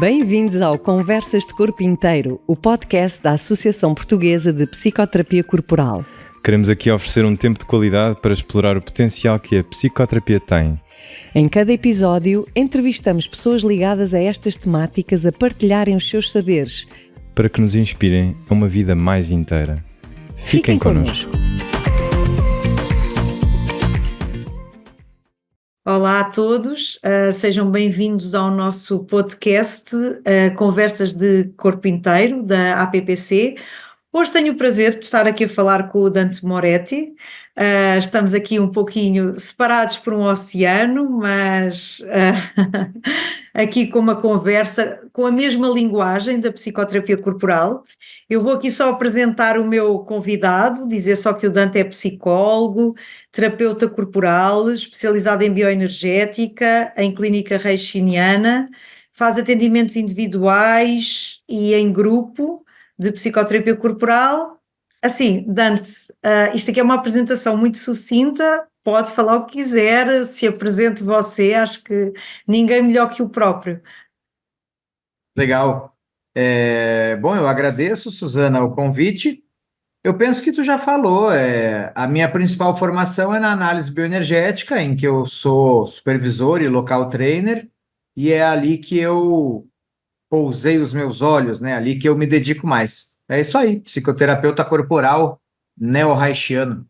Bem-vindos ao Conversas de Corpo Inteiro, o podcast da Associação Portuguesa de Psicoterapia Corporal. Queremos aqui oferecer um tempo de qualidade para explorar o potencial que a psicoterapia tem. Em cada episódio, entrevistamos pessoas ligadas a estas temáticas a partilharem os seus saberes, para que nos inspirem a uma vida mais inteira. Fiquem connosco. Olá a todos, sejam bem-vindos ao nosso podcast Conversas de Corpo Inteiro, da APPC. Hoje tenho o prazer de estar aqui a falar com o Dante Moretti. Estamos aqui um pouquinho separados por um oceano, mas aqui com uma conversa com a mesma linguagem da psicoterapia corporal. Eu vou aqui só apresentar o meu convidado, dizer só que o Dante é psicólogo, terapeuta corporal, especializado em bioenergética, em clínica reichiana, faz atendimentos individuais e em grupo de psicoterapia corporal. Assim, Dante, isto aqui é uma apresentação muito sucinta, pode falar o que quiser, se apresente você, acho que ninguém melhor que o próprio. Legal. Bom, eu agradeço, Suzana, o convite. Eu penso que tu já falou, a minha principal formação é na análise bioenergética, em que eu sou supervisor e local trainer, e é ali que eu pousei os meus olhos, né? Ali que eu me dedico mais. É isso aí, psicoterapeuta corporal neo-reichiano.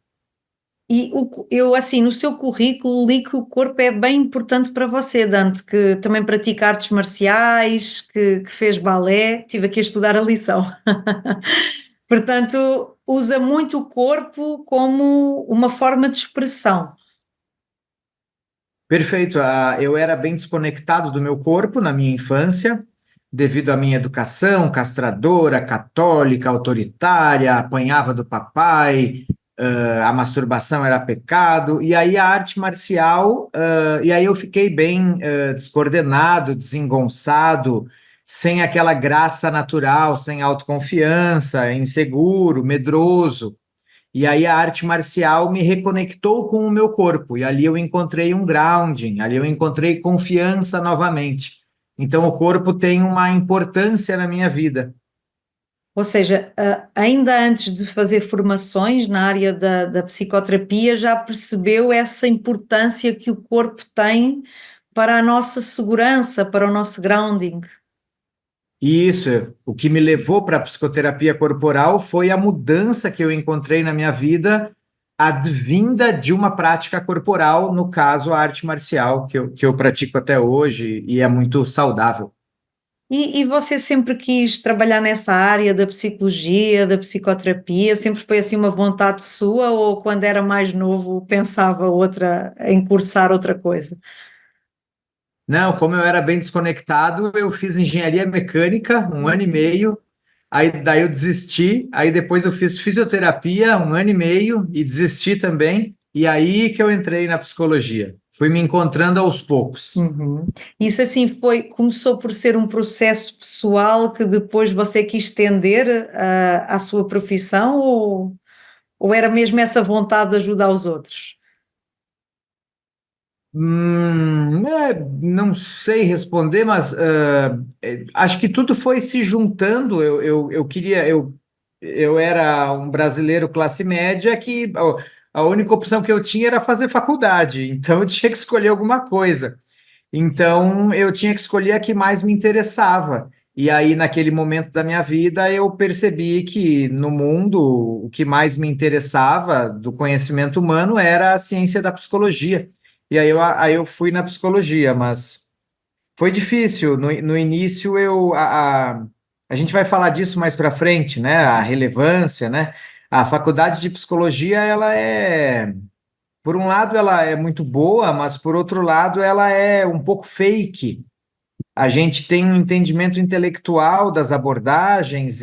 E eu, assim, no seu currículo li que o corpo é bem importante para você, Dante, que também pratica artes marciais, que fez balé, estive aqui a estudar a lição. Portanto, usa muito o corpo como uma forma de expressão. Perfeito. Eu era bem desconectado do meu corpo na minha infância, devido à minha educação castradora, católica, autoritária, apanhava do papai, a masturbação era pecado, e aí a arte marcial, e aí eu fiquei bem descoordenado, desengonçado, sem aquela graça natural, sem autoconfiança, inseguro, medroso. E aí a arte marcial me reconectou com o meu corpo, e ali eu encontrei um grounding, ali eu encontrei confiança novamente. Então o corpo tem uma importância na minha vida. Ou seja, ainda antes de fazer formações na área da psicoterapia, já percebeu essa importância que o corpo tem para a nossa segurança, para o nosso grounding. E isso, o que me levou para a psicoterapia corporal foi a mudança que eu encontrei na minha vida, advinda de uma prática corporal, no caso a arte marcial, que eu pratico até hoje e é muito saudável. E você sempre quis trabalhar nessa área da psicologia, da psicoterapia? Sempre foi assim uma vontade sua ou quando era mais novo pensava em cursar outra coisa? Não, como eu era bem desconectado, eu fiz engenharia mecânica 1 ano e meio, aí daí eu desisti, aí depois eu fiz fisioterapia 1 ano e meio e desisti também, e aí que eu entrei na psicologia. Fui me encontrando aos poucos. Uhum. Isso assim começou por ser um processo pessoal que depois você quis estender à sua profissão ou era mesmo essa vontade de ajudar os outros? Não sei responder, mas acho que tudo foi se juntando. Eu era um brasileiro classe média que a única opção que eu tinha era fazer faculdade, então eu tinha que escolher alguma coisa. Então eu tinha que escolher a que mais me interessava. E aí, naquele momento da minha vida, eu percebi que no mundo o que mais me interessava do conhecimento humano era a ciência da psicologia. E aí eu fui na psicologia, mas foi difícil. No início, a gente vai falar disso mais para frente, né? A relevância, né? A faculdade de psicologia, por um lado, ela é muito boa, mas por outro lado, ela é um pouco fake. A gente tem um entendimento intelectual das abordagens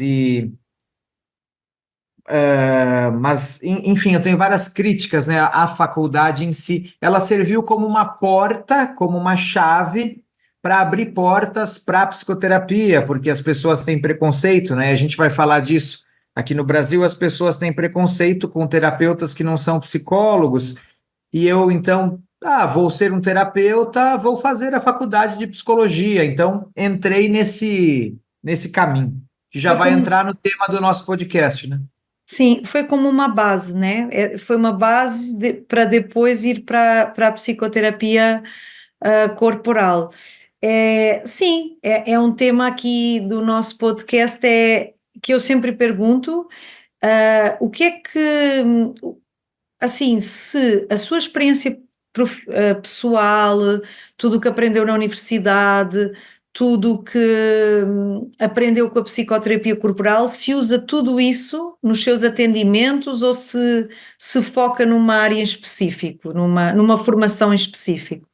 mas, enfim, eu tenho várias críticas, né, à faculdade em si. Ela serviu como uma porta, como uma chave para abrir portas para a psicoterapia, porque as pessoas têm preconceito, né? A gente vai falar disso. Aqui no Brasil, as pessoas têm preconceito com terapeutas que não são psicólogos, e eu, então, vou ser um terapeuta, vou fazer a faculdade de psicologia. Então, entrei nesse caminho, que já Foi vai como, entrar no tema do nosso podcast, né? sim, foi como uma base, né? Foi uma base para depois ir para a psicoterapia corporal. Sim, é um tema aqui do nosso podcast que eu sempre pergunto, o que é que, assim, se a sua experiência pessoal, tudo o que aprendeu na universidade, tudo o que aprendeu com a psicoterapia corporal, se usa tudo isso nos seus atendimentos ou se foca numa área em específico, numa formação em específico?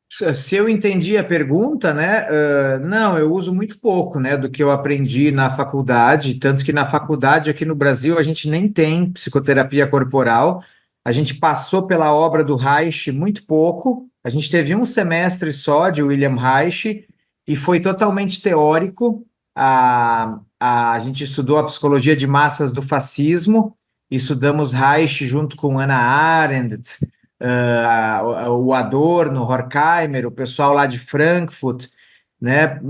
Se eu entendi a pergunta, né? Não, eu uso muito pouco, né, do que eu aprendi na faculdade, tanto que na faculdade aqui no Brasil a gente nem tem psicoterapia corporal. A gente passou pela obra do Reich muito pouco. A gente teve um semestre só de William Reich e foi totalmente teórico. A gente estudou a psicologia de massas do fascismo, estudamos Reich junto com Hannah Arendt, o Adorno, Horkheimer, o pessoal lá de Frankfurt, né?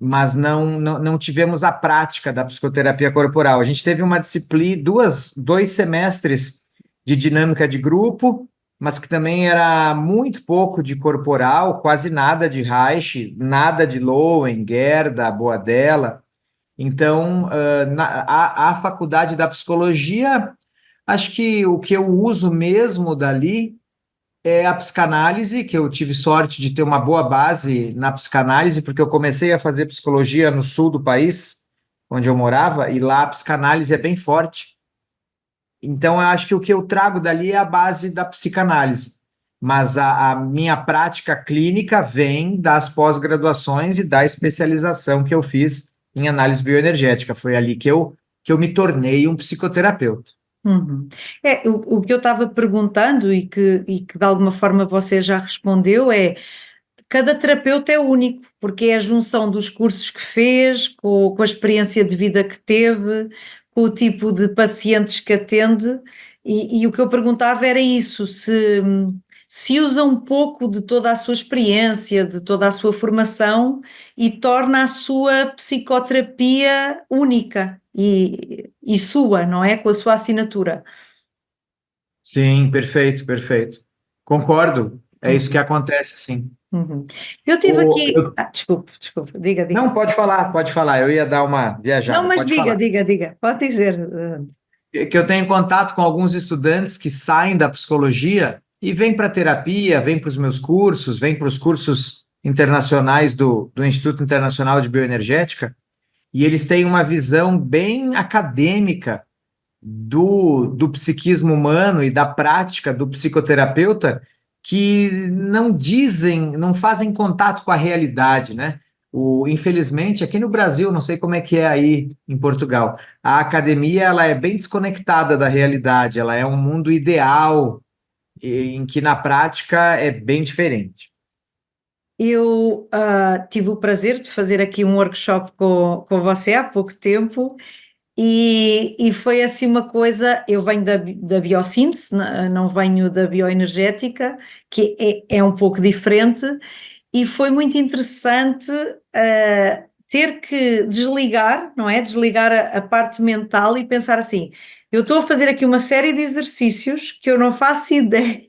Mas não tivemos a prática da psicoterapia corporal. A gente teve uma disciplina, dois semestres de dinâmica de grupo, mas que também era muito pouco de corporal, quase nada de Reich, nada de Lowen, Gerda, Boadella. Então, a faculdade da psicologia, acho que o que eu uso mesmo dali é a psicanálise, que eu tive sorte de ter uma boa base na psicanálise, porque eu comecei a fazer psicologia no sul do país, onde eu morava, e lá a psicanálise é bem forte. Então, eu acho que o que eu trago dali é a base da psicanálise. Mas a minha prática clínica vem das pós-graduações e da especialização que eu fiz em análise bioenergética. Foi ali que eu me tornei um psicoterapeuta. Uhum. O que eu estava perguntando e que de alguma forma você já respondeu cada terapeuta é único, porque é a junção dos cursos que fez, com a experiência de vida que teve, com o tipo de pacientes que atende, e o que eu perguntava era isso, se usa um pouco de toda a sua experiência, de toda a sua formação e torna a sua psicoterapia única e sua, não é? Com a sua assinatura. Sim, perfeito, perfeito. Concordo. É isso que Uhum, acontece, sim. uhum. Eu tive aqui. Eu Desculpa, diga, diga. Não, pode falar, pode falar. Eu ia dar uma Não, viajada, mas pode diga, falar. diga, diga. Pode dizer. Que eu tenho contato com alguns estudantes que saem da psicologia e vêm para a terapia, vêm para os meus cursos, vêm para os cursos internacionais do Instituto Internacional de Bioenergética, e eles têm uma visão bem acadêmica do psiquismo humano e da prática do psicoterapeuta que não dizem, não fazem contato com a realidade, né? Infelizmente, aqui no Brasil, não sei como é que é aí em Portugal, a academia ela é bem desconectada da realidade, ela é um mundo ideal em que na prática é bem diferente. Eu tive o prazer de fazer aqui um workshop com você há pouco tempo e foi assim uma coisa. Eu venho da biossíntese, não venho da bioenergética, que é um pouco diferente, e foi muito interessante ter que desligar, não é? Desligar a parte mental e pensar assim: eu estou a fazer aqui uma série de exercícios que eu não faço ideia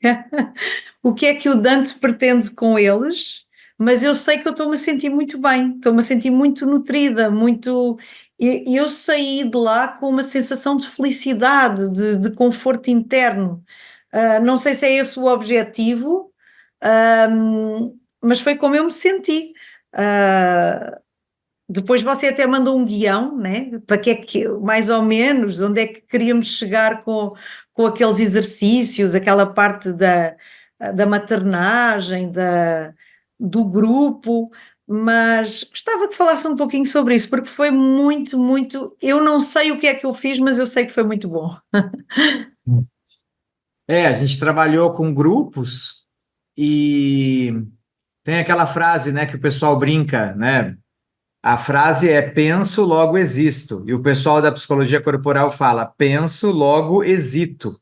o que é que o Dante pretende com eles, mas eu sei que eu estou-me a sentir muito bem, estou-me a sentir muito nutrida, muito. E eu saí de lá com uma sensação de felicidade, de conforto interno. Não sei se é esse o objetivo, mas foi como eu me senti. Depois você até mandou um guião, né? Para que é que, mais ou menos, onde é que queríamos chegar com aqueles exercícios, aquela parte da maternagem, do grupo, mas gostava que falasse um pouquinho sobre isso, porque foi muito, muito. Eu não sei o que é que eu fiz, mas eu sei que foi muito bom. A gente trabalhou com grupos e tem aquela frase, né, que o pessoal brinca, né? A frase é penso, logo existo. E o pessoal da psicologia corporal fala penso, logo existo.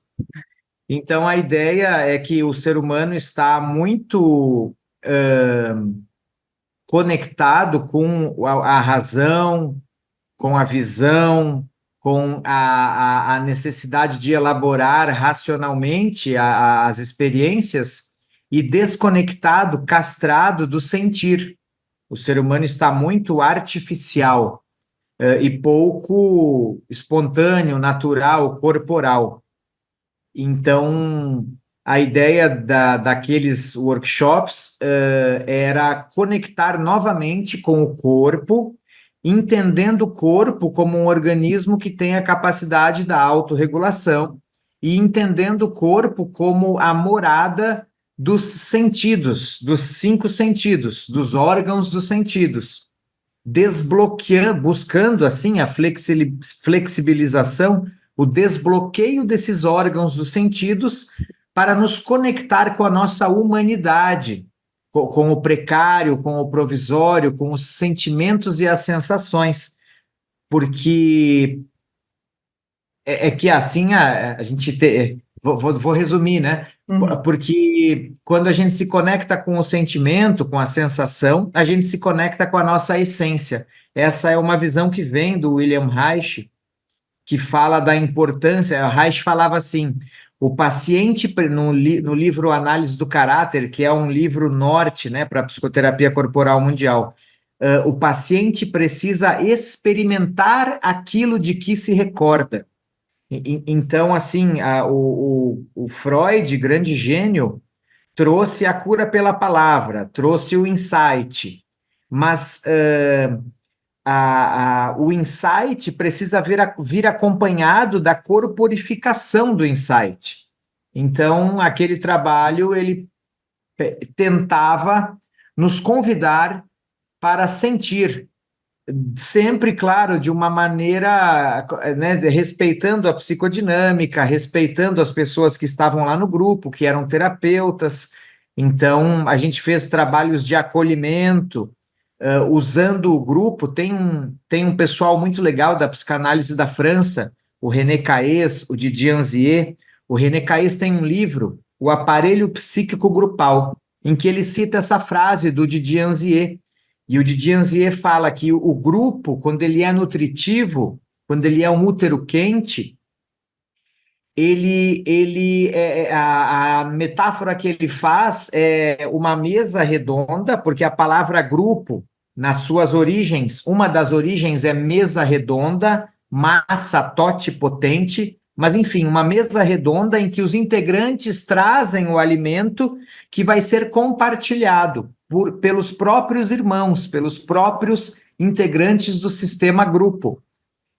Então, a ideia é que o ser humano está muito conectado com a razão, com a visão, com a necessidade de elaborar racionalmente as experiências e desconectado, castrado do sentir. O ser humano está muito artificial, e pouco espontâneo, natural, corporal. Então, a ideia daqueles workshops era conectar novamente com o corpo, entendendo o corpo como um organismo que tem a capacidade da autorregulação e entendendo o corpo como a morada dos sentidos, dos 5 sentidos, dos órgãos dos sentidos, desbloqueando, buscando assim a flexibilização, o desbloqueio desses órgãos dos sentidos para nos conectar com a nossa humanidade, com o precário, com o provisório, com os sentimentos e as sensações, porque é que assim a gente vou resumir, né? Porque quando a gente se conecta com o sentimento, com a sensação, a gente se conecta com a nossa essência. Essa é uma visão que vem do William Reich, que fala da importância. Reich falava assim: o paciente, no livro Análise do Caráter, que é um livro norte, né, para a psicoterapia corporal mundial, o paciente precisa experimentar aquilo de que se recorda. Então, assim, o Freud, grande gênio, trouxe a cura pela palavra, trouxe o insight, mas o insight precisa vir acompanhado da corporificação do insight. Então, aquele trabalho, ele tentava nos convidar para sentir, sempre, claro, de uma maneira, né, respeitando a psicodinâmica, respeitando as pessoas que estavam lá no grupo, que eram terapeutas. Então, a gente fez trabalhos de acolhimento, usando o grupo. Tem um pessoal muito legal da psicanálise da França, o René Caes, o Didier Anziet. O René Caes tem um livro, O Aparelho Psíquico Grupal, em que ele cita essa frase do Didier Anziet. E o Didier Anziet fala que o grupo, quando ele é nutritivo, quando ele é um útero quente, a metáfora que ele faz é uma mesa redonda, porque a palavra grupo, nas suas origens, uma das origens é mesa redonda, massa totipotente, mas enfim, uma mesa redonda em que os integrantes trazem o alimento que vai ser compartilhado pelos próprios irmãos, pelos próprios integrantes do sistema grupo.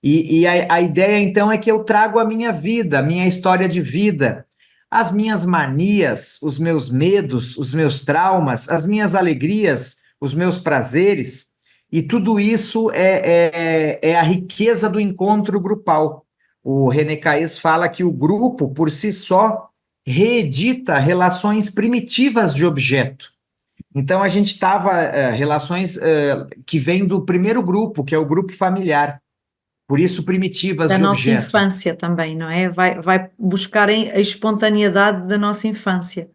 E a ideia, então, é que eu trago a minha vida, a minha história de vida, as minhas manias, os meus medos, os meus traumas, as minhas alegrias, os meus prazeres, e tudo isso é a riqueza do encontro grupal. O René Caes fala que o grupo, por si só, reedita relações primitivas de objeto. Então, a gente estava relações que vêm do primeiro grupo, que é o grupo familiar. Por isso, primitivas Da de nossa objeto. infância também, não é? Vai buscar a espontaneidade da nossa infância.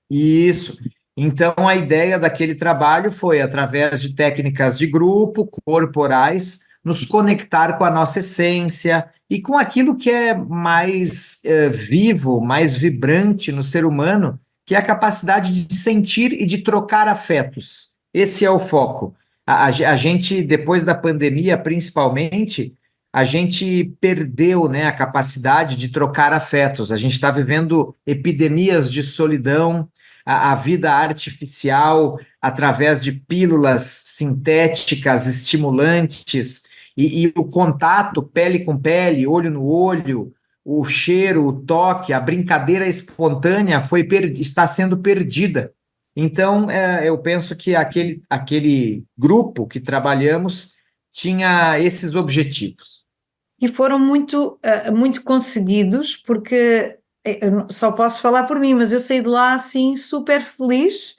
Isso. Então, a ideia daquele trabalho foi, através de técnicas de grupo, corporais, nos conectar com a nossa essência e com aquilo que é mais vivo, mais vibrante no ser humano, que é a capacidade de sentir e de trocar afetos. Esse é o foco. A gente, depois da pandemia, principalmente, a gente perdeu, né, a capacidade de trocar afetos. A gente está vivendo epidemias de solidão, a vida artificial, através de pílulas sintéticas, estimulantes, e o contato pele com pele, olho no olho, o cheiro, o toque, a brincadeira espontânea está sendo perdida. Então, eu penso que aquele grupo que trabalhamos tinha esses objetivos. E foram muito conseguidos, porque eu só posso falar por mim, mas eu saí de lá assim super feliz.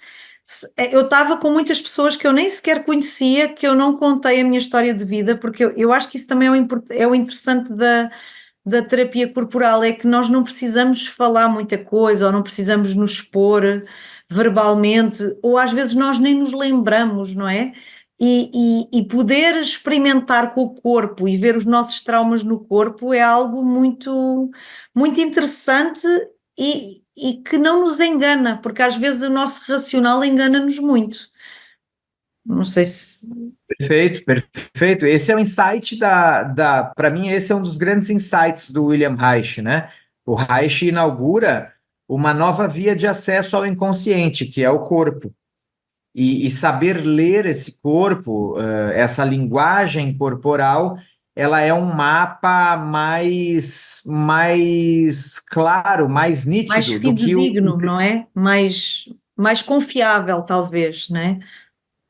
Eu estava com muitas pessoas que eu nem sequer conhecia, que eu não contei a minha história de vida, porque eu acho que isso também é o interessante da terapia corporal é que nós não precisamos falar muita coisa, ou não precisamos nos expor verbalmente, ou às vezes nós nem nos lembramos, não é? E poder experimentar com o corpo e ver os nossos traumas no corpo é algo muito, muito interessante e que não nos engana, porque às vezes o nosso racional engana-nos muito. Não sei se. Perfeito, perfeito. Esse é o insight para mim, esse é um dos grandes insights do William Reich, né? O Reich inaugura uma nova via de acesso ao inconsciente, que é o corpo. E saber ler esse corpo, essa linguagem corporal, ela é um mapa mais claro, mais nítido Mais do que fidedigno, não é? Mais confiável, talvez, não é?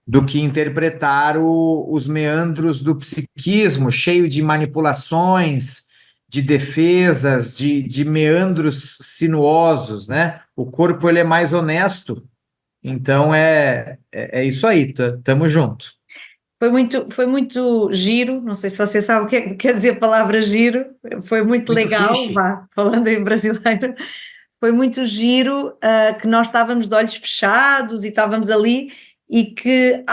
do que interpretar os meandros do psiquismo, cheio de manipulações, de defesas, de meandros sinuosos, né? O corpo ele é mais honesto, então é isso aí, tamo junto. Foi muito giro, não sei se você sabe o que quer dizer a palavra giro, foi muito Muito legal, fixe. vá, falando em brasileiro, foi muito giro, que nós estávamos de olhos fechados e estávamos ali e que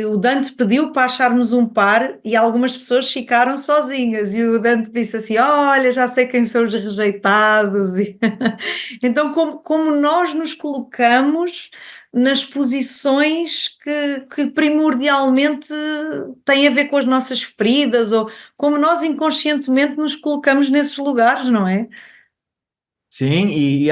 o Dante pediu para acharmos um par e algumas pessoas ficaram sozinhas e o Dante disse assim, olha, já sei quem são os rejeitados. Então como nós nos colocamos nas posições que primordialmente têm a ver com as nossas feridas ou como nós inconscientemente nos colocamos nesses lugares, não é? Sim, e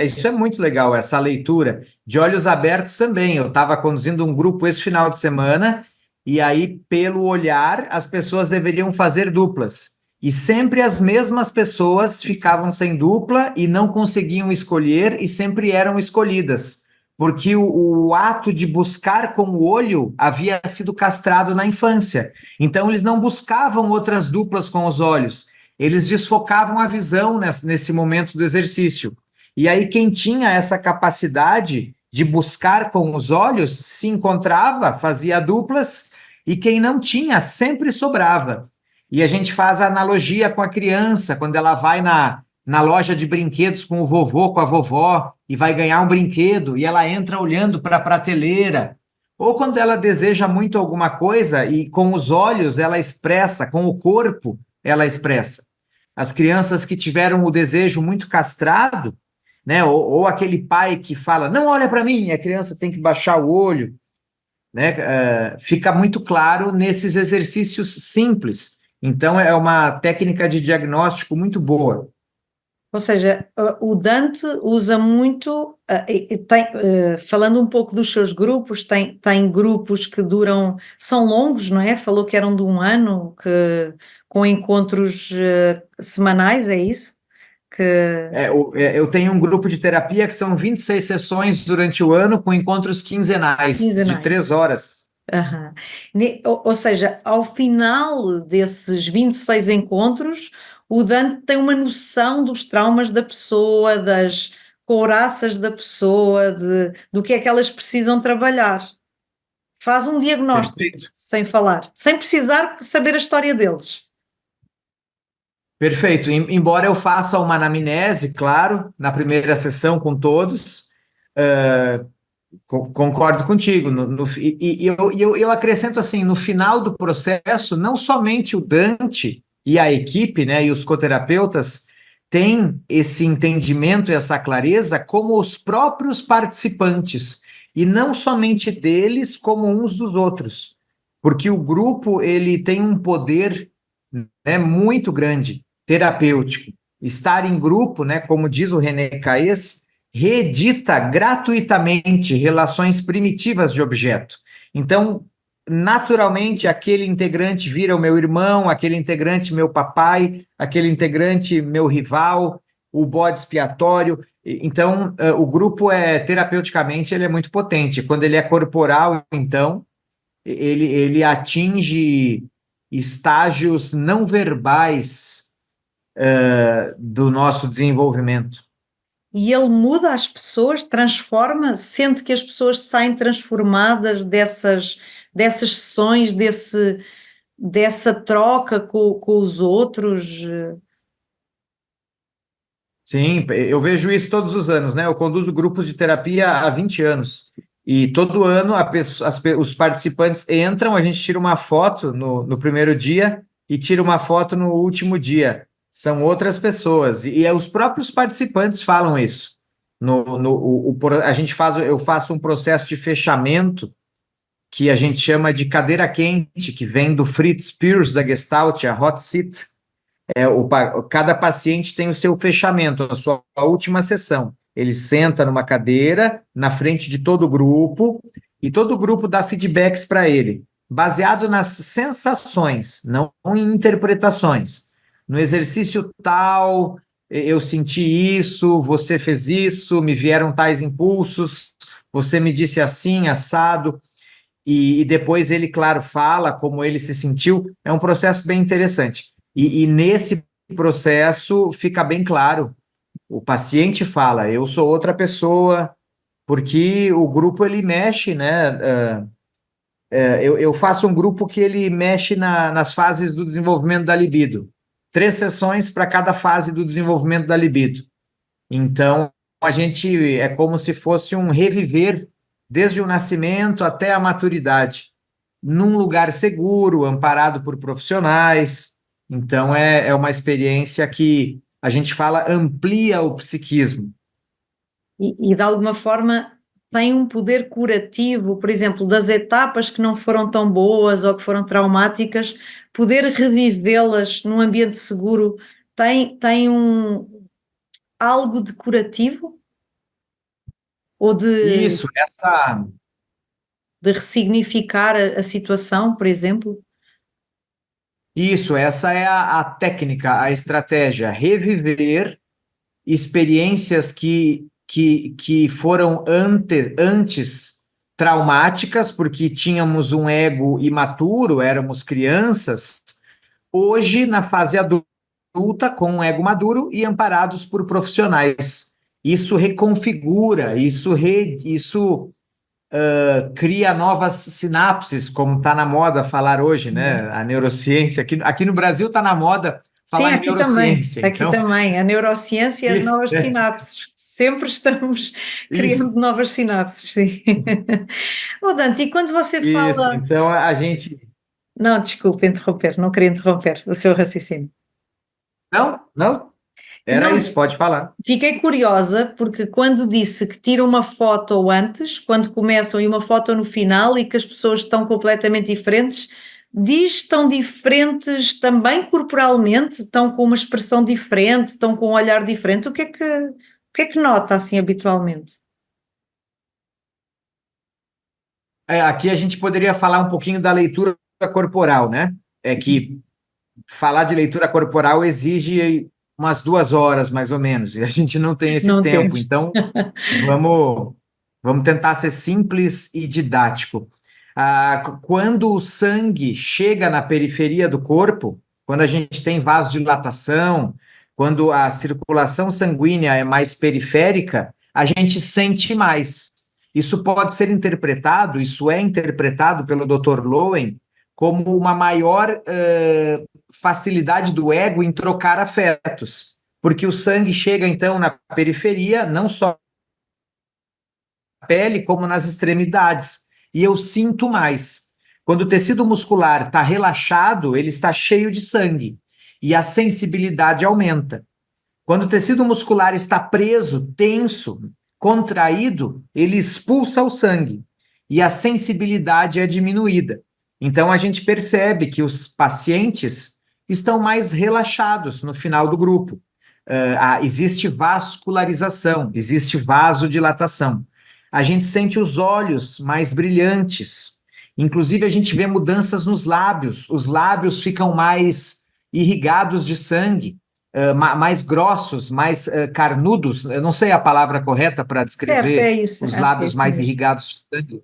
isso é muito legal, essa leitura. De olhos abertos também. Eu estava conduzindo um grupo esse final de semana, e aí, pelo olhar, as pessoas deveriam fazer duplas. E sempre as mesmas pessoas ficavam sem dupla e não conseguiam escolher, e sempre eram escolhidas. Porque o ato de buscar com o olho havia sido castrado na infância. Então, eles não buscavam outras duplas com os olhos. Eles desfocavam a visão nesse momento do exercício. E aí, quem tinha essa capacidade de buscar com os olhos se encontrava, fazia duplas, e quem não tinha sempre sobrava. E a gente faz a analogia com a criança, quando ela vai na loja de brinquedos com o vovô, com a vovó, e vai ganhar um brinquedo, e ela entra olhando para a prateleira. Ou quando ela deseja muito alguma coisa, e com os olhos ela expressa, com o corpo ela expressa. As crianças que tiveram o desejo muito castrado, né, ou aquele pai que fala, não olha para mim, e a criança tem que baixar o olho, né, fica muito claro nesses exercícios simples. Então, é uma técnica de diagnóstico muito boa. Ou seja, o Dante usa muito, falando um pouco dos seus grupos, tem grupos que são longos, não é? Falou que eram de um ano, com encontros semanais, é isso? Eu tenho um grupo de terapia que são 26 sessões durante o ano, com encontros quinzenais. De 3 horas. Uhum. Ou seja, ao final desses 26 encontros, o Dante tem uma noção dos traumas da pessoa, das couraças da pessoa, do que é que elas precisam trabalhar. Faz um diagnóstico, Perfeito. sem falar, sem precisar saber a história deles. Perfeito. Embora eu faça uma anamnese, claro, na primeira sessão com todos, concordo contigo. Eu acrescento assim, no final do processo, não somente o Dante e a equipe, né, e os coterapeutas têm esse entendimento e essa clareza, como os próprios participantes, e não somente deles, como uns dos outros, porque o grupo ele tem um poder, né, muito grande, terapêutico. Estar em grupo, né, como diz o René Caes, reedita gratuitamente relações primitivas de objeto. Então, naturalmente, aquele integrante vira o meu irmão, aquele integrante meu papai, aquele integrante meu rival, o bode expiatório. Então, o grupo terapeuticamente, ele é muito potente. Quando ele é corporal, então, ele atinge estágios não verbais do nosso desenvolvimento. E ele muda as pessoas, transforma, sente que as pessoas saem transformadas dessas sessões, dessa troca com os outros. Sim, eu vejo isso todos os anos, né? Eu conduzo grupos de terapia há 20 anos. E todo ano os participantes entram, a gente tira uma foto no primeiro dia e tira uma foto no último dia. São outras pessoas. E os próprios participantes falam isso. A gente eu faço um processo de fechamento que a gente chama de cadeira quente, que vem do Fritz Perls da Gestalt, a hot seat. Cada paciente tem o seu fechamento, a sua última sessão. Ele senta numa cadeira, na frente de todo o grupo, e todo o grupo dá feedbacks para ele, baseado nas sensações, não em interpretações. No exercício tal, eu senti isso, você fez isso, me vieram tais impulsos, você me disse assim, assado, e depois ele, claro, fala como ele se sentiu. É um processo bem interessante. E nesse processo fica bem claro, o paciente fala, eu sou outra pessoa, porque o grupo ele mexe, né? Eu faço um grupo que ele mexe nas fases do desenvolvimento da libido. 3 sessões para cada fase do desenvolvimento da libido. Então, a gente é como se fosse um reviver desde o nascimento até a maturidade, num lugar seguro, amparado por profissionais. Então, é uma experiência que a gente fala amplia o psiquismo. E de alguma forma tem um poder curativo, por exemplo, das etapas que não foram tão boas ou que foram traumáticas, poder revivê-las num ambiente seguro tem algo de curativo ou Isso, de ressignificar a situação, por exemplo? essa é a técnica, a estratégia, reviver experiências que foram antes traumáticas, porque tínhamos um ego imaturo, éramos crianças, hoje, na fase adulta, com um ego maduro e amparados por profissionais. Isso reconfigura, isso cria novas sinapses, como está na moda falar hoje, né? A neurociência. Aqui no Brasil está na moda Sim, falar em aqui também, neurociência. aqui Então, também. A neurociência e as isso, novas sinapses. Sempre estamos criando isso, novas sinapses, sim. Oh, Dante, e quando você isso. fala... Então, a gente... Não, desculpe interromper, não queria interromper o seu raciocínio. Não, era Não, isso, pode falar. fiquei curiosa porque quando disse que tira uma foto antes, quando começam e uma foto no final e que as pessoas estão completamente diferentes, diz que estão diferentes também corporalmente, estão com uma expressão diferente, estão com um olhar diferente. O que é que nota assim habitualmente? Aqui a gente poderia falar um pouquinho da leitura corporal, né? É que falar de leitura corporal exige umas 2 horas, mais ou menos, e a gente não tem esse Não tempo. temos. Então, vamos tentar ser simples e didático. Quando o sangue chega na periferia do corpo, quando a gente tem vasodilatação, quando a circulação sanguínea é mais periférica, a gente sente mais. Isso pode ser interpretado, isso é interpretado pelo Dr. Lowen como uma maior facilidade do ego em trocar afetos, porque o sangue chega então na periferia, não só na pele, como nas extremidades, e eu sinto mais. Quando o tecido muscular está relaxado, ele está cheio de sangue, e a sensibilidade aumenta. Quando o tecido muscular está preso, tenso, contraído, ele expulsa o sangue, e a sensibilidade é diminuída. Então, a gente percebe que os pacientes estão mais relaxados no final do grupo. Existe vascularização, existe vasodilatação. A gente sente os olhos mais brilhantes. Inclusive, a gente vê mudanças nos lábios. Os lábios ficam mais irrigados de sangue, mais grossos, mais carnudos. Eu não sei a palavra correta para descrever É isso, os acho que é lábios isso mais mesmo. irrigados de sangue.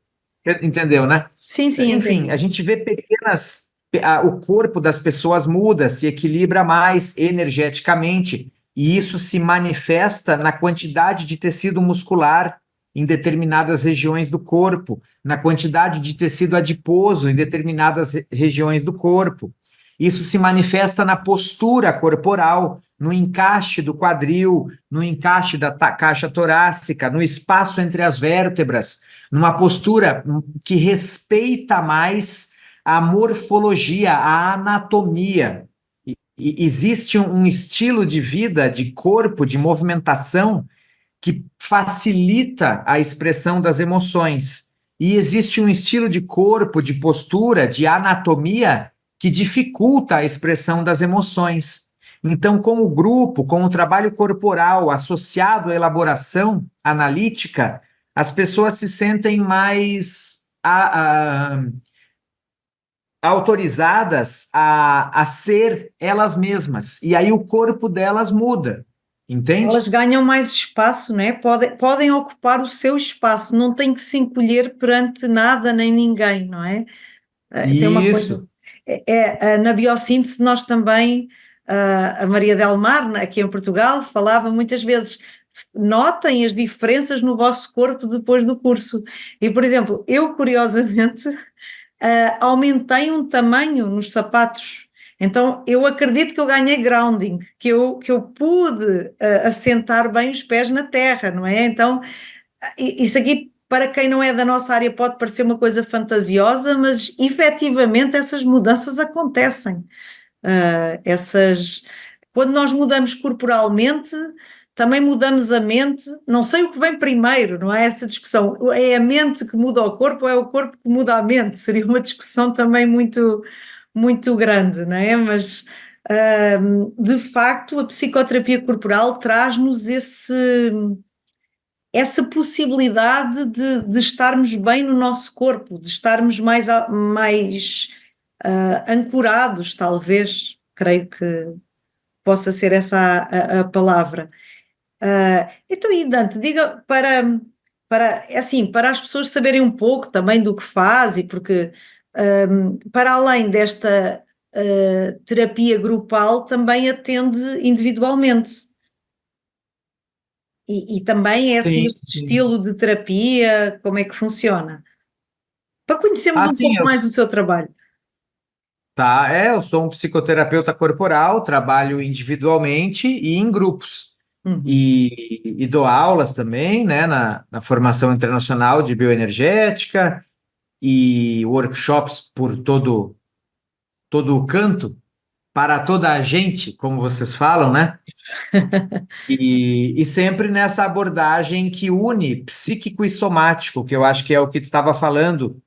Entendeu, né? Sim, sim, Enfim, entendi. a gente vê o corpo das pessoas muda, se equilibra mais energeticamente, e isso se manifesta na quantidade de tecido muscular em determinadas regiões do corpo, na quantidade de tecido adiposo em determinadas regiões do corpo. Isso se manifesta na postura corporal, no encaixe do quadril, no encaixe da caixa torácica, no espaço entre as vértebras, numa postura que respeita mais a morfologia, a anatomia. E existe um estilo de vida, de corpo, de movimentação que facilita a expressão das emoções. E existe um estilo de corpo, de postura, de anatomia que dificulta a expressão das emoções. Então, com o grupo, com o trabalho corporal associado à elaboração analítica, as pessoas se sentem mais autorizadas a ser elas mesmas. E aí o corpo delas muda, entende? Elas ganham mais espaço, não é? Podem ocupar o seu espaço, não têm que se encolher perante nada nem ninguém, não é? Tem uma coisa. Isso. Na biossíntese, nós também, a Maria Del Mar, aqui em Portugal, falava muitas vezes: notem as diferenças no vosso corpo depois do curso. E, por exemplo, eu, curiosamente, aumentei um tamanho nos sapatos. Então, eu acredito que eu ganhei grounding, que eu pude assentar bem os pés na terra, não é? Então, isso aqui, para quem não é da nossa área, pode parecer uma coisa fantasiosa, mas efetivamente essas mudanças acontecem. Quando nós mudamos corporalmente, também mudamos a mente. Não sei o que vem primeiro, não é essa discussão. É a mente que muda o corpo ou é o corpo que muda a mente? Seria uma discussão também muito, muito grande, não é? Mas, de facto, a psicoterapia corporal traz-nos essa possibilidade de estarmos bem no nosso corpo, de estarmos mais ancorados, talvez, creio que possa ser essa a palavra. Então, e Dante, diga para as pessoas saberem um pouco também do que faz, e porque para além desta terapia grupal, também atende individualmente. E também é assim Sim, este sim. estilo de terapia, como é que funciona? Para conhecermos um Assim, pouco mais do seu trabalho. tá, eu sou um psicoterapeuta corporal, trabalho individualmente e em grupos. Uhum. E dou aulas também, né, na formação internacional de bioenergética e workshops por todo o canto, para toda a gente, como vocês falam, né? E sempre nessa abordagem que une psíquico e somático, que eu acho que é o que tu estava falando.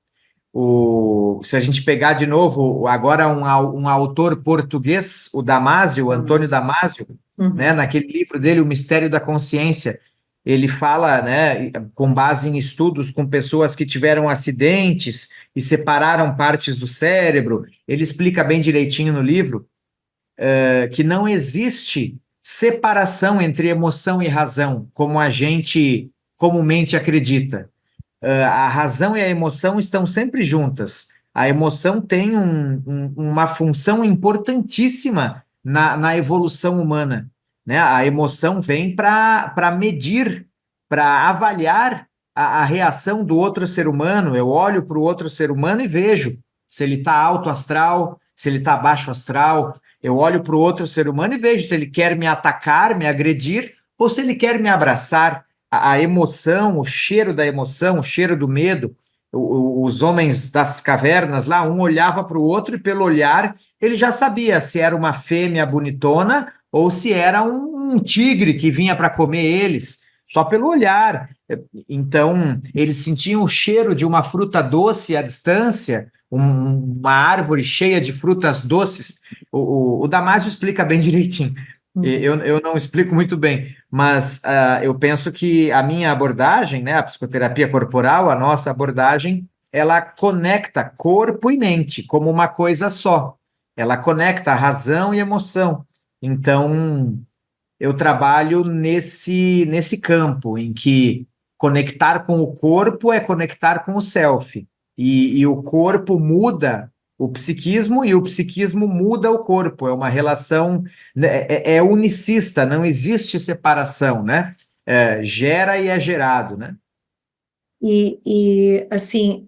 Se a gente pegar de novo, agora um autor português, o Damásio, o Antônio Damásio, né, Uhum. naquele livro dele, O Mistério da Consciência, ele fala, né, com base em estudos com pessoas que tiveram acidentes e separaram partes do cérebro, ele explica bem direitinho no livro, que não existe separação entre emoção e razão, como a gente comumente acredita. A razão e a emoção estão sempre juntas. A emoção tem uma função importantíssima na evolução humana, né? A emoção vem para medir, para avaliar a reação do outro ser humano. Eu olho para o outro ser humano e vejo se ele está alto astral, se ele está baixo astral. Eu olho para o outro ser humano e vejo se ele quer me atacar, me agredir, ou se ele quer me abraçar. A emoção, o cheiro da emoção, o cheiro do medo. Os homens das cavernas lá, um olhava para o outro e pelo olhar ele já sabia se era uma fêmea bonitona ou se era um tigre que vinha para comer eles, só pelo olhar. Então, eles sentiam o cheiro de uma fruta doce à distância, uma árvore cheia de frutas doces. O Damásio explica bem direitinho. Eu não explico muito bem, mas eu penso que a minha abordagem, né, a psicoterapia corporal, a nossa abordagem, ela conecta corpo e mente como uma coisa só. Ela conecta razão e emoção. Então, eu trabalho nesse campo em que conectar com o corpo é conectar com o self. E o corpo muda o psiquismo e o psiquismo muda o corpo. É uma relação, né, é unicista, não existe separação, né? Gera e é gerado, né? Assim,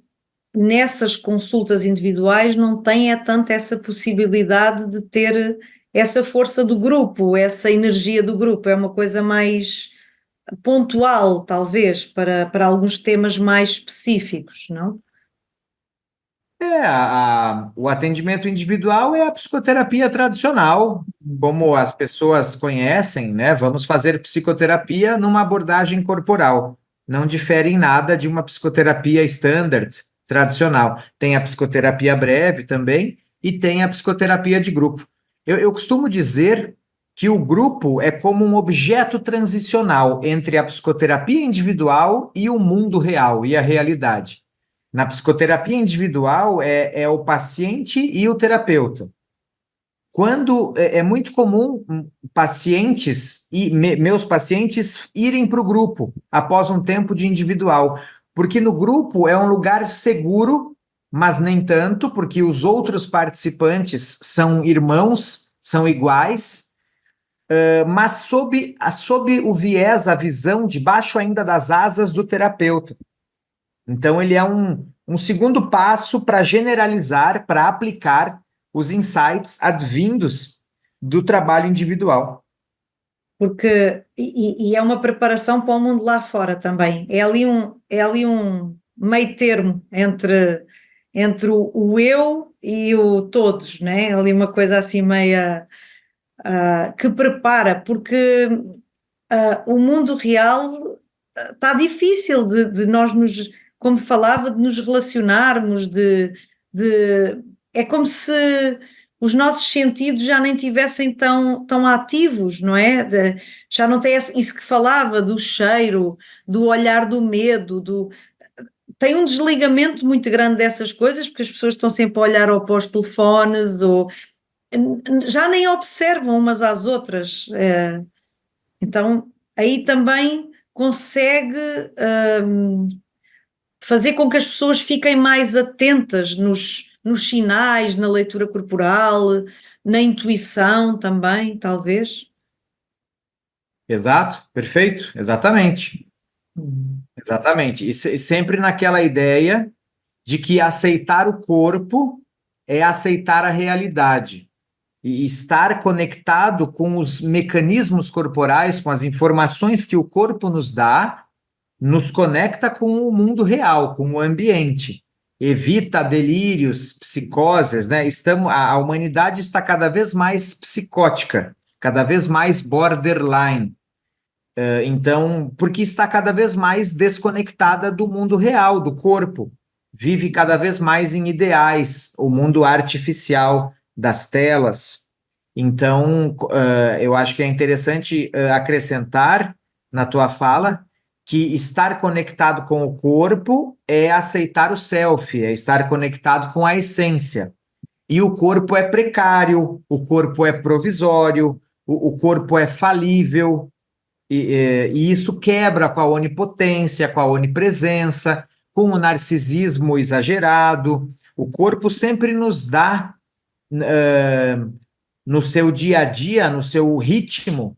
nessas consultas individuais não tem tanta essa possibilidade de ter essa força do grupo, essa energia do grupo, é uma coisa mais pontual, talvez, para alguns temas mais específicos, não? O atendimento individual é a psicoterapia tradicional, como as pessoas conhecem, né? Vamos fazer psicoterapia numa abordagem corporal. Não difere em nada de uma psicoterapia standard, tradicional. Tem a psicoterapia breve também e tem a psicoterapia de grupo. Eu costumo dizer que o grupo é como um objeto transicional entre a psicoterapia individual e o mundo real e a realidade. Na psicoterapia individual é o paciente e o terapeuta. Quando é muito comum pacientes e meus pacientes irem para o grupo após um tempo de individual, porque no grupo é um lugar seguro, mas nem tanto, porque os outros participantes são irmãos, são iguais, mas sob o viés, a visão debaixo ainda das asas do terapeuta. Então, ele é um segundo passo para generalizar, para aplicar os insights advindos do trabalho individual. Porque, e é uma preparação para o mundo lá fora também. É ali um meio termo entre o eu e o todos, né? É ali uma coisa assim meia que prepara, porque o mundo real está difícil de nós nos, como falava, de nos relacionarmos, é como se os nossos sentidos já nem tivessem tão ativos, não é? Já não tem isso que falava do cheiro, do olhar do medo, tem um desligamento muito grande dessas coisas, porque as pessoas estão sempre a olhar para os telefones ou já nem observam umas às outras. Então, aí também consegue fazer com que as pessoas fiquem mais atentas nos sinais, na leitura corporal, na intuição também, talvez. Exato, perfeito, exatamente. Exatamente. E sempre naquela ideia de que aceitar o corpo é aceitar a realidade. E estar conectado com os mecanismos corporais, com as informações que o corpo nos dá, nos conecta com o mundo real, com o ambiente. Evita delírios, psicoses, né? A humanidade está cada vez mais psicótica, cada vez mais borderline. Então, porque está cada vez mais desconectada do mundo real, do corpo. Vive cada vez mais em ideais, o mundo artificial das telas. Então, eu acho que é interessante acrescentar na tua fala que estar conectado com o corpo é aceitar o self, é estar conectado com a essência. E o corpo é precário, o corpo é provisório, o corpo é falível, e isso quebra com a onipotência, com a onipresença, com o narcisismo exagerado. O corpo sempre nos dá, no seu dia a dia, no seu ritmo,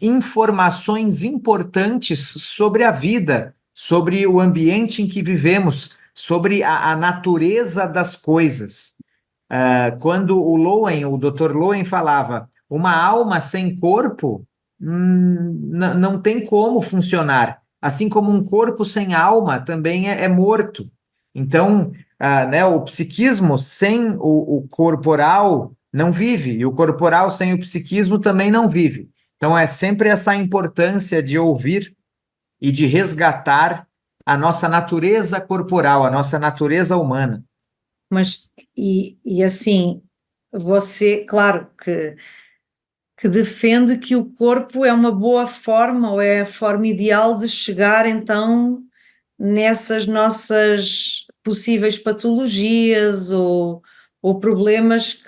informações importantes sobre a vida, sobre o ambiente em que vivemos, sobre a natureza das coisas. Quando o Dr. Lowen falava, uma alma sem corpo não tem como funcionar, assim como um corpo sem alma também é morto. Então, né, o psiquismo sem o corporal não vive, e o corporal sem o psiquismo também não vive. Então, é sempre essa importância de ouvir e de resgatar a nossa natureza corporal, a nossa natureza humana. Mas, e assim, você, claro que defende que o corpo é uma boa forma ou é a forma ideal de chegar então nessas nossas possíveis patologias ou problemas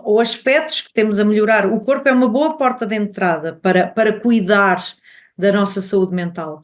ou aspectos que temos a melhorar. O corpo é uma boa porta de entrada para cuidar da nossa saúde mental.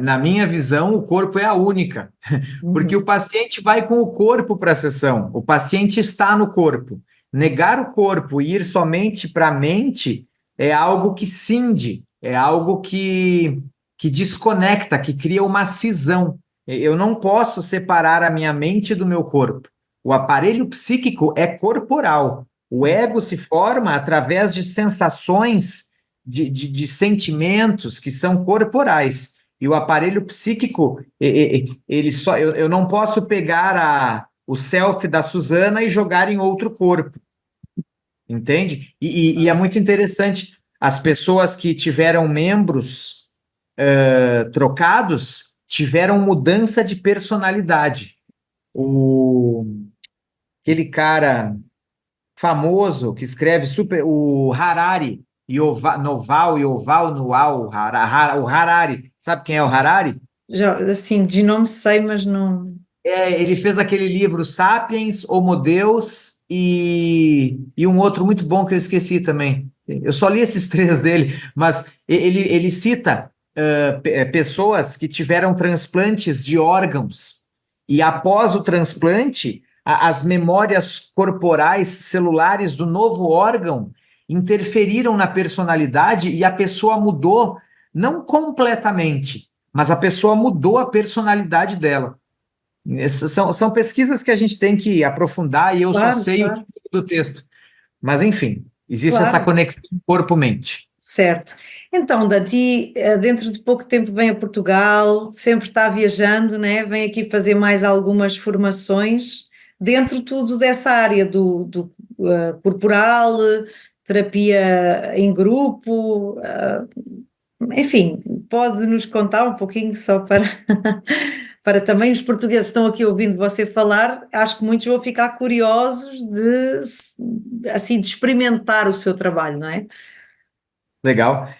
Na minha visão, o corpo é a única, porque o paciente vai com o corpo para a sessão, o paciente está no corpo. Negar o corpo e ir somente para a mente é algo que cinde, é algo que desconecta, que cria uma cisão. Eu não posso separar a minha mente do meu corpo. O aparelho psíquico é corporal. O ego se forma através de sensações, de sentimentos que são corporais. E o aparelho psíquico, ele só, eu não posso pegar o selfie da Suzana e jogar em outro corpo, entende? E é muito interessante, as pessoas que tiveram membros trocados tiveram mudança de personalidade. Aquele cara famoso que escreve o Harari, o Harari, sabe quem é o Harari? Já, assim, de nome sei, mas não. Ele fez aquele livro Sapiens, Homo Deus e um outro muito bom que eu esqueci também. Eu só li esses três dele, mas ele cita pessoas que tiveram transplantes de órgãos e após o transplante, as memórias corporais, celulares do novo órgão interferiram na personalidade e a pessoa mudou, não completamente, mas a pessoa mudou a personalidade dela. São pesquisas que a gente tem que aprofundar e eu só sei o título do texto. Mas, enfim, existe essa conexão corpo-mente. Certo. Então, Dante, dentro de pouco tempo vem a Portugal, sempre está viajando, né? Vem aqui fazer mais algumas formações dentro tudo dessa área do corporal, terapia em grupo, enfim, pode nos contar um pouquinho só para, para também os portugueses que estão aqui ouvindo você falar, acho que muitos vão ficar curiosos de experimentar o seu trabalho, não é? Legal.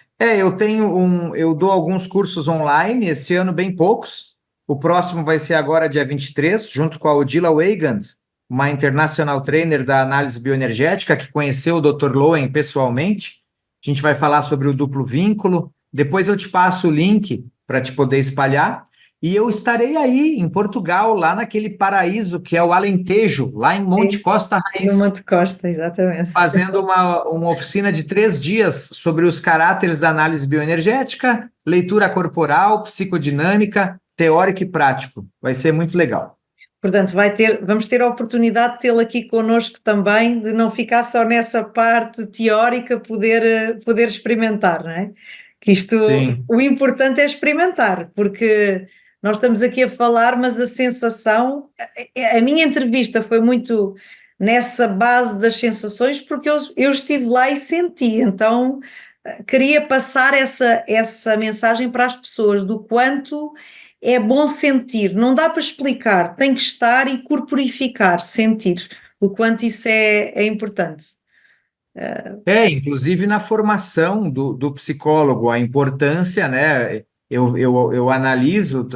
Eu dou alguns cursos online, esse ano bem poucos. O próximo vai ser agora dia 23, junto com a Odila Weigand, uma international trainer da análise bioenergética, que conheceu o Dr. Lowen pessoalmente. A gente vai falar sobre o duplo vínculo. Depois eu te passo o link para te poder espalhar. E eu estarei aí, em Portugal, lá naquele paraíso que é o Alentejo, lá em Monte Costa Raiz. No Monte Costa, exatamente. Fazendo uma oficina de 3 dias sobre os caráteres da análise bioenergética, leitura corporal, psicodinâmica, teórico e prático. Vai ser muito legal. Portanto, vamos ter a oportunidade de tê-lo aqui connosco também, de não ficar só nessa parte teórica, poder experimentar, não é? Que isto, Sim. O importante é experimentar, porque nós estamos aqui a falar, mas a sensação, a minha entrevista foi muito nessa base das sensações, porque eu estive lá e senti, então queria passar essa mensagem para as pessoas, do quanto é bom sentir, não dá para explicar, tem que estar e corporificar, sentir, o quanto isso é importante. Inclusive na formação do psicólogo, a importância, né? Eu analiso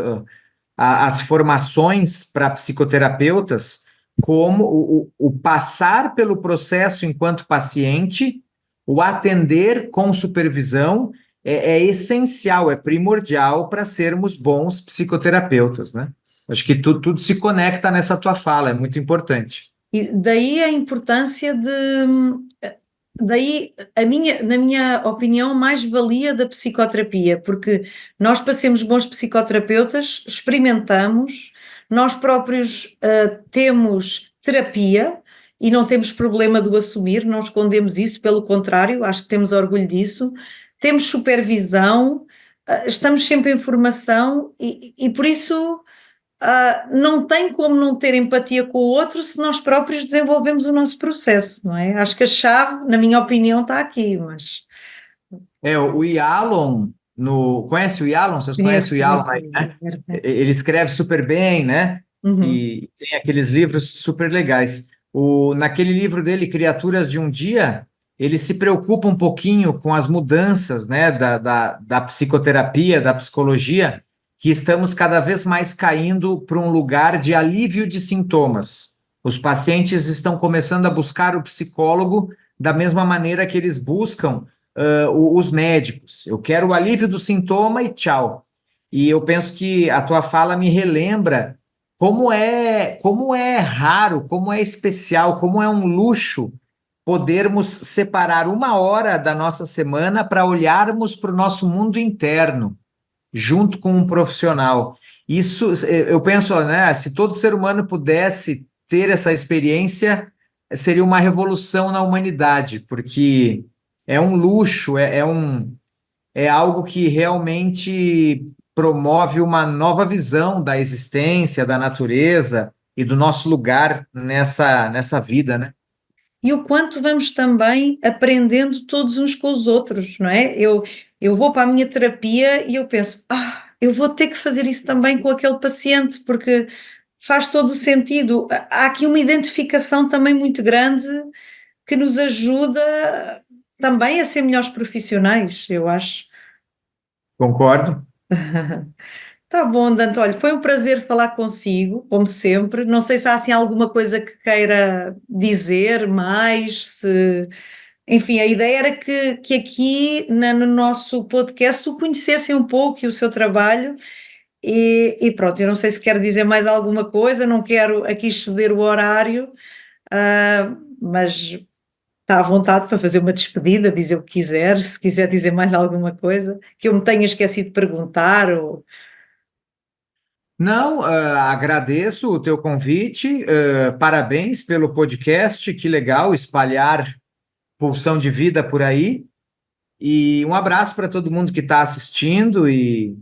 as formações para psicoterapeutas como o passar pelo processo enquanto paciente, o atender com supervisão é essencial, é primordial para sermos bons psicoterapeutas, né? Acho que tudo se conecta nessa tua fala, é muito importante. E daí a importância daí na minha opinião, mais-valia da psicoterapia, porque nós, para sermos bons psicoterapeutas, experimentamos, nós próprios temos terapia e não temos problema de o assumir, não escondemos isso, pelo contrário, acho que temos orgulho disso, temos supervisão, estamos sempre em formação e por isso não tem como não ter empatia com o outro se nós próprios desenvolvemos o nosso processo, não é? Acho que a chave, na minha opinião, está aqui, mas... O Yalom, conhece o Yalom? Vocês conhecem o Yalom aí, né? Ele escreve super bem, né? Uhum. E tem aqueles livros super legais. Naquele livro dele, Criaturas de um Dia, ele se preocupa um pouquinho com as mudanças, né, da psicoterapia, da psicologia, que estamos cada vez mais caindo para um lugar de alívio de sintomas. Os pacientes estão começando a buscar o psicólogo da mesma maneira que eles buscam os médicos. Eu quero o alívio do sintoma e tchau. E eu penso que a tua fala me relembra como é raro, como é especial, como é um luxo podermos separar 1 hora da nossa semana para olharmos para o nosso mundo interno, junto com um profissional. Isso, eu penso, né, se todo ser humano pudesse ter essa experiência seria uma revolução na humanidade, porque é um luxo, é algo que realmente promove uma nova visão da existência, da natureza e do nosso lugar nessa vida, né? E o quanto vamos também aprendendo todos uns com os outros, não é? Eu vou para a minha terapia e eu penso, eu vou ter que fazer isso também com aquele paciente, porque faz todo o sentido. Há aqui uma identificação também muito grande que nos ajuda também a ser melhores profissionais, eu acho. Concordo. Tá bom, Dante, olha, foi um prazer falar consigo, como sempre. Não sei se há assim alguma coisa que queira dizer mais, se... Enfim, a ideia era que aqui no nosso podcast o conhecessem um pouco e o seu trabalho e pronto, eu não sei se quer dizer mais alguma coisa, não quero aqui exceder o horário, mas está à vontade para fazer uma despedida, dizer o que quiser, se quiser dizer mais alguma coisa, que eu me tenha esquecido de perguntar ou... Não, agradeço o teu convite, parabéns pelo podcast, que legal espalhar pulsão de vida por aí, e um abraço para todo mundo que está assistindo, e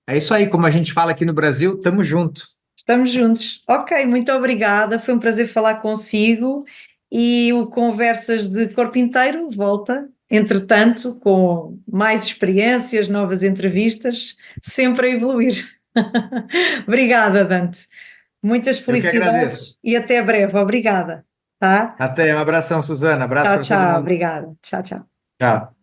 é isso aí, como a gente fala aqui no Brasil, tamo junto. Estamos juntos. Ok, muito obrigada. Foi um prazer falar consigo e o Conversas de Corpo Inteiro volta, entretanto, com mais experiências, novas entrevistas, sempre a evoluir. Obrigada, Dante. Muitas Eu que felicidades agradeço. e até breve. Obrigada. Tá? Até, um abração, Suzana, abraço Tchau, para todo tchau. mundo. Obrigada. Tchau, tchau. Tchau.